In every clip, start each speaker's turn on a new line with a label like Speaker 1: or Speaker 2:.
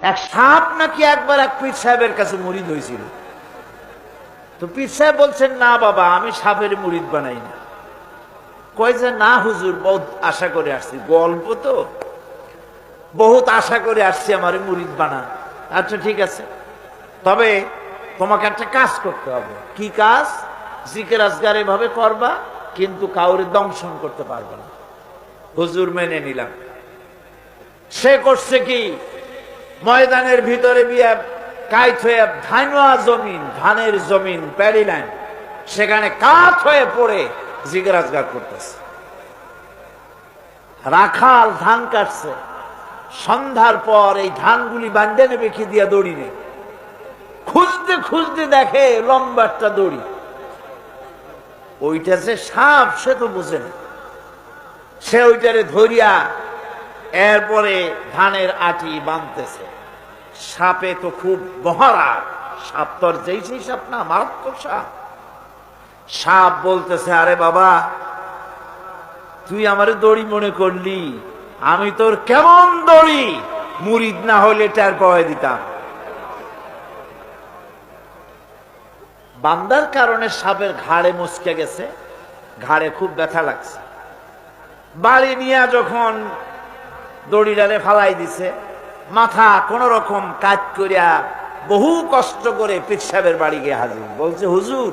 Speaker 1: এক সাপ নাকি একবার এক পীর সাহেবের কাছে মুরিদ হয়েছিল। তো পীর সাহেব বলছেন, না বাবা, আমি সাপের মুরিদ বানাই না। কয় যে, না হুজুর, বহুত আশা করে আসছি, গল্প তো, বহুত আশা করে আসছি, আমার মুরিদ বানান। আচ্ছা ঠিক আছে, তবে তোমাকে একটা কাজ করতে হবে। কি কাজ? জিকির আজগার এভাবে করবা, কিন্তু কাউরে দংশন করতে পারবে না। হুজুর মেনে নিলাম। সে করছে কি, ময়দানের ভিতরে বিয়া কাইত হয়ে ধানওয়া জমিন, ধানের জমিন, প্যাডি লাইন, সেখানে কাত হয়ে পড়ে জিকির আজগার করতেছে। রাখাল ধান কাটছে, সন্ধ্যার পর এই ধানগুলি বান্ধে নেবে কি দিয়া দড়ি নেই, খুঁজতে খুঁজতে দেখে লম্বা একটা দড়ি। ওইটা যে সাপ সে তো বুঝে না। সে ওইটারে ধরিয়া এরপরে ধানের আটি বাঁধতেছে। সাপে তো খুব মহারাগ, সাপ তো আর যেই সেই সাপ না, মারাত্মক সাপ। সাপ বলতেছে, আরে বাবা, তুই আমারে দড়ি মনে করলি, আমি তোর কেমন দড়ি, মুরিদ না হলে টার পাওয়া দিতাম। বান্দার কারণে সাপের ঘাড়ে মুচকে গেছে, ঘাড়ে খুব ব্যথা লাগছে। বাড়ি নিয়ে যখন দড়িটারে ফালাই দিছে, মাথা কোন রকম কাজ করিয়া বহু কষ্ট করে পীর সাহেবের বাড়ি গিয়ে হাজির। বলছে, হুজুর,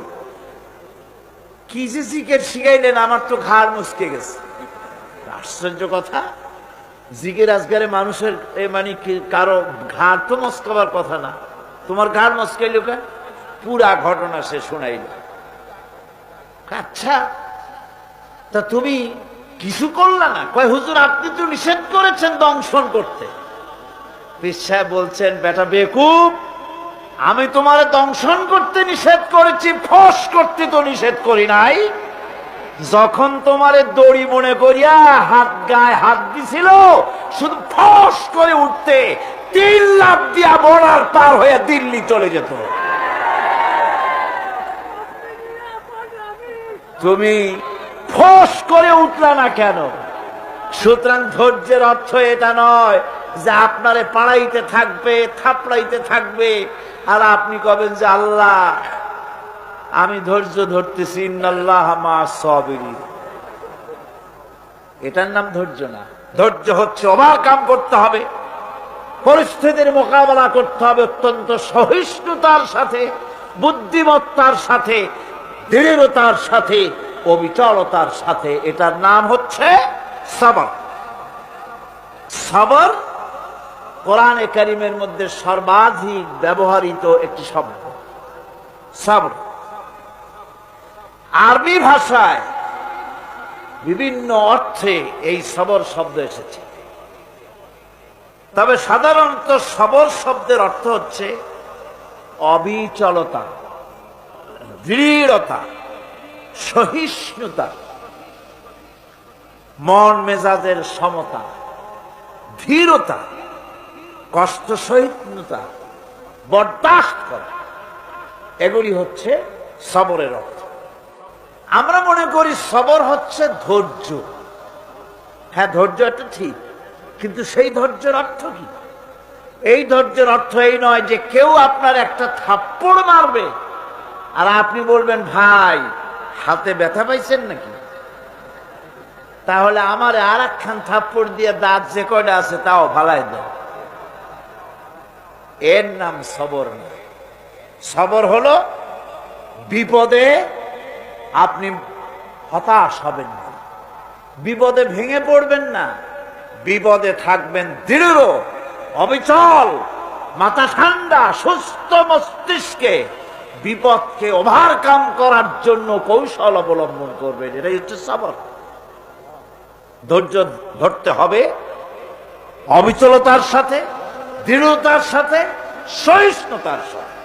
Speaker 1: কি যে জিকির শিখাইলেন, আমার তো ঘাড় মুচকে গেছে। আশ্চর্য কথা, জিকির আজগারে মানুষের মানে কারো ঘাড় তো মস্কাবার কথা না, তোমার ঘাড় মস্কাইল কেন? পুরা ঘটনা সে শুনাইল। আচ্ছা, তা তুমি কিছু করলা না? কয়, হুজুর, আপনি তো নিষেধ করেছেন দংশন করতে। পীর সাহেব বলছেন, বেটা বেকুব, আমি তোমারে দংশন করতে নিষেধ করেছি, ফস করতে তো নিষেধ করি নাই। যখন তোমারে দড়ি মনে করিয়া হাত গায়ে হাত দিছিল, শুধু ফস করে উঠতে 3 লাফ দিয়া বর্ডার পার হয়ে দিল্লি চলে যেত। তুমি ফস করে উঠলা না কেন? সুতরাং ধৈর্যের অর্থ এটা নয় যে আপনারে পাড়াইতে থাকবে, থাপড়াইতে থাকবে, আর আপনি কবেন যে আল্লাহ, আমি ধৈর্য ধরতেছি, ইন্নাল্লাহা মা'আস সাবিরিন। এটার নাম ধৈর্য না। ধৈর্য হচ্ছে ওভারকাম করতে হবে, পরিস্থিতির মোকাবেলা করতে হবে অত্যন্ত সহিষ্ণুতার সাথে, বুদ্ধিমত্তার সাথে, দৃঢ়তার সাথে, অবিচলতার সাথে। এটার নাম হচ্ছে সবর। সবর কোরআনে কারীমের মধ্যে সর্বাধিক ব্যবহৃত একটি শব্দ, সবর। আরবি ভাষায় বিভিন্ন অর্থে এই সবর শব্দ এসেছে, তবে সাধারণত সবর শব্দের অর্থ হচ্ছে অবিচলতা, দৃঢ়তা, সহিষ্ণুতা, মন মেজাজের সমতা, ধীরতা, কষ্ট সহিষ্ণুতা, বরদাস্ত করা, এগুলি হচ্ছে সবরের অর্থ। আমরা মনে করি সবর হচ্ছে ধৈর্য। হ্যাঁ, ধৈর্য একটা ঠিক, কিন্তু সেই ধৈর্যের অর্থ কি? এই ধৈর্যের অর্থ এই নয় যে কেউ আপনার একটা থাপ্পড় মারবে আর আপনি বলবেন, ভাই, হাতে ব্যথা পাইছেন নাকি? তাহলে আমার আর একখান থাপ্পড় দিয়ে দাঁত যে কয়টা আছে তাও ফালাই দেন। এর নাম সবর না। সবর হলো বিপদে আপনি হতাশ হবেন না, বিপদে ভেঙে পড়বেন না, বিপদে থাকবেন দৃঢ়, অবিচল, মাথা ঠান্ডা, সুস্থ মস্তিষ্কে বিপদকে ওভারকাম করার জন্য কৌশল অবলম্বন করবেন। এটাই হচ্ছে সবর। ধৈর্য ধরতে হবে অবিচলতার সাথে, দৃঢ়তার সাথে, সহিষ্ণুতার সাথে।